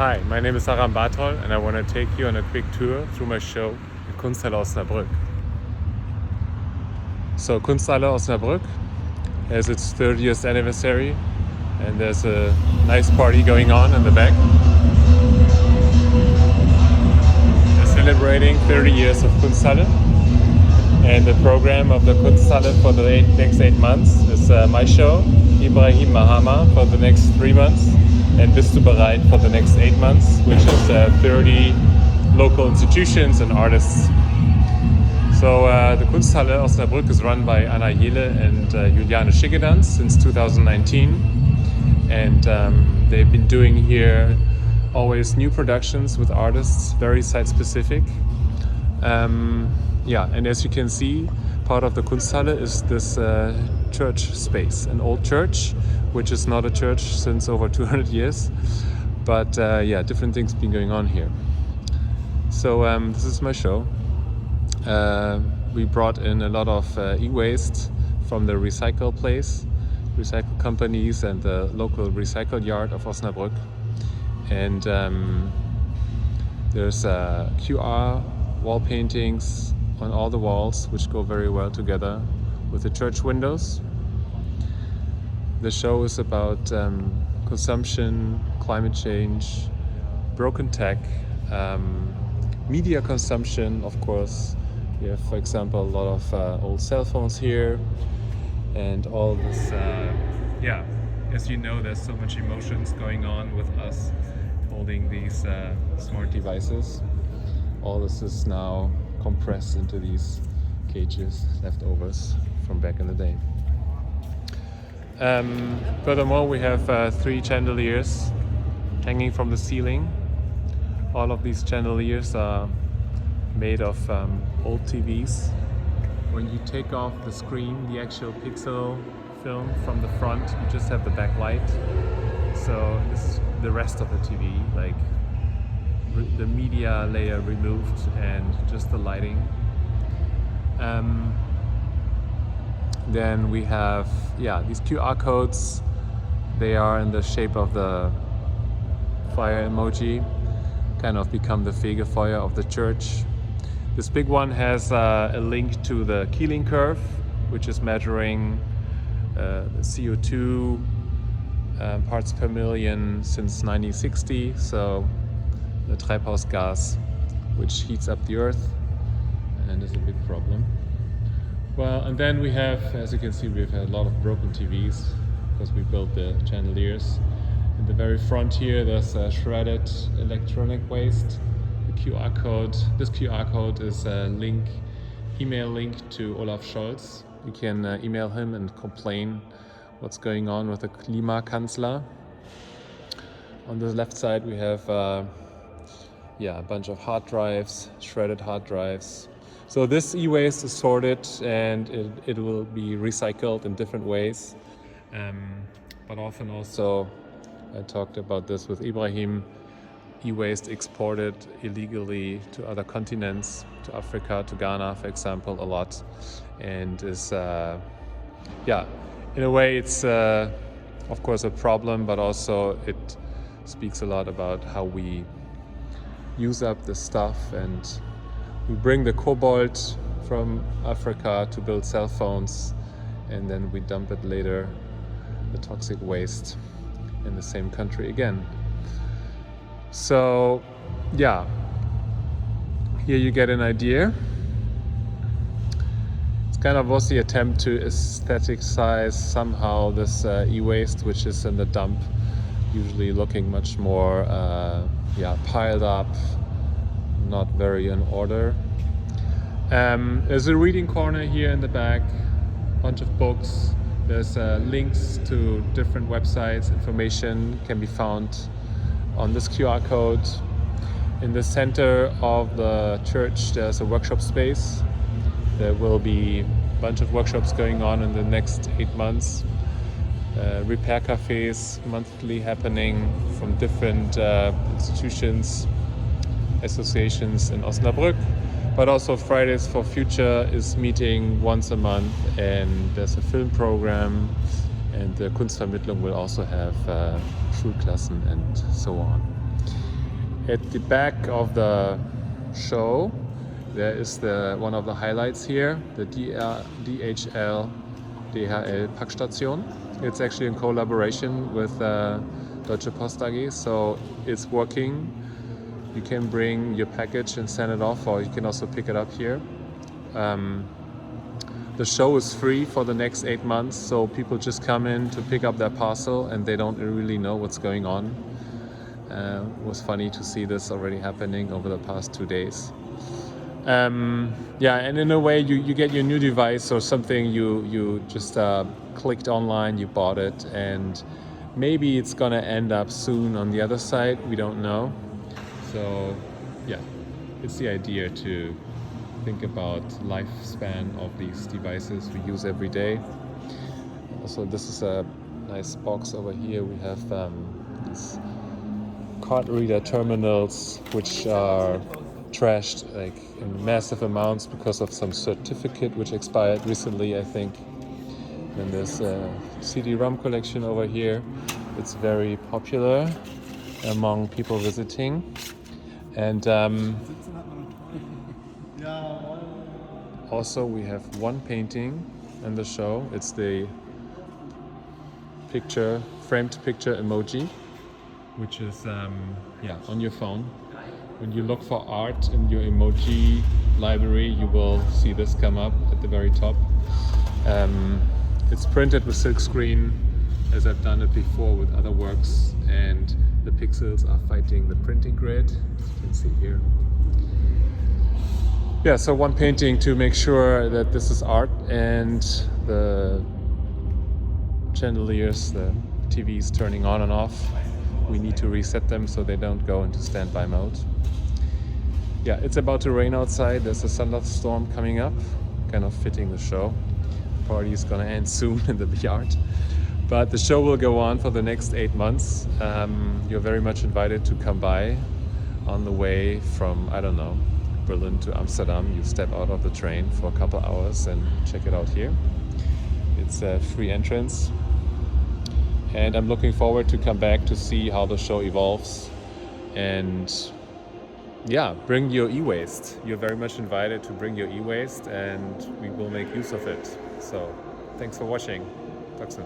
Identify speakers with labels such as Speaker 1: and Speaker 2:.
Speaker 1: Hi, my name is Aram Bartholl and I want to take you on a quick tour through my show at Kunsthalle Osnabrück. So Kunsthalle Osnabrück has its 30th anniversary and there's a nice party going on in the back. They're celebrating 30 years of Kunsthalle, and the program of the Kunsthalle for the next 8 months is my show, Ibrahim Mahama, for the next 3 months, and Bist du bereit for the next 8 months, which is 30 local institutions and artists. So the Kunsthalle Osnabrück is run by Anna Jele and Juliane Schickedanz since 2019, and they've been doing here always new productions with artists, very site-specific. And as you can see, part of the Kunsthalle is this church space, an old church, which is not a church since over 200 years. But different things been going on here. So this is my show. We brought in a lot of e-waste from the recycle companies and the local recycle yard of Osnabrück. And there's QR wall paintings on all the walls, which go very well together with the church windows. The show is about consumption, climate change, broken tech, media consumption, of course. We have, for example, a lot of old cell phones here, and all this, as you know, there's so much emotions going on with us holding these smart devices. All this is now compressed into these cages, leftovers from back in the day. Furthermore, we have 3 chandeliers hanging from the ceiling. All of these chandeliers are made of old TVs. When you take off the screen, the actual pixel film from the front, you just have the backlight. So this is the rest of the TV, like the media layer removed and just the lighting. Then we have these QR codes. They are in the shape of the fire emoji, kind of become the Fegefeuer of the church. This big one has a link to the Keeling curve, which is measuring the CO2 parts per million since 1960. So the Treibhausgas, which heats up the earth and is a big problem. Well, and then we have, as you can see, we've had a lot of broken TVs because we built the chandeliers. In the very front here, there's shredded electronic waste. The QR code. This QR code is a email link to Olaf Scholz. You can email him and complain what's going on with the Klimakanzler. On the left side, we have a bunch of hard drives, shredded hard drives. So this e-waste is sorted and it will be recycled in different ways. But often also, I talked about this with Ibrahim, e-waste exported illegally to other continents, to Africa, to Ghana, for example, a lot. And is, in a way it's of course a problem, but also it speaks a lot about how we use up the stuff, and we bring the cobalt from Africa to build cell phones, and then we dump it later, the toxic waste, in the same country again. So here you get an idea. It's kind of was the attempt to aestheticize somehow this e-waste, which is in the dump, usually looking much more piled up, not very in order. There's a reading corner here in the back, bunch of books. There's links to different websites. Information can be found on this QR code. In the center of the church, there's a workshop space. There will be a bunch of workshops going on in the next 8 months. Repair cafes monthly happening from different institutions, associations in Osnabrück, but also Fridays for Future is meeting once a month, and there's a film program, and the Kunstvermittlung will also have Schulklassen and so on. At the back of the show, there is one of the highlights here, the DHL Packstation. It's actually in collaboration with Deutsche Post AG, so it's working. You can bring your package and send it off, or you can also pick it up here. The show is free for the next 8 months, so people just come in to pick up their parcel and they don't really know what's going on. It was funny to see this already happening over the past 2 days. Yeah, and in a way you get your new device or something, you just clicked online, you bought it, and maybe it's gonna end up soon on the other side, we don't know. So yeah, it's the idea to think about lifespan of these devices we use every day. Also, this is a nice box over here. We have these card reader terminals which are trashed like in massive amounts because of some certificate which expired recently, I think. Then there's a CD-ROM collection over here. It's very popular among people visiting. And also we have one painting in the show. It's the framed picture emoji, which is on your phone. When you look for art in your emoji library, you will see this come up at the very top. It's printed with silkscreen, as I've done it before with other works, and the pixels are fighting the printing grid, as you can see here. Yeah, so one painting to make sure that this is art, and the chandeliers, the TVs turning on and off, we need to reset them so they don't go into standby mode. Yeah, it's about to rain outside. There's a thunderstorm coming up, kind of fitting the show. The party is gonna end soon in the yard. But the show will go on for the next 8 months. You're very much invited to come by on the way from, I don't know, Berlin to Amsterdam. You step out of the train for a couple hours and check it out here. It's a free entrance. And I'm looking forward to come back to see how the show evolves. And yeah, bring your e-waste. You're very much invited to bring your e-waste, and we will make use of it. So thanks for watching. Talk soon.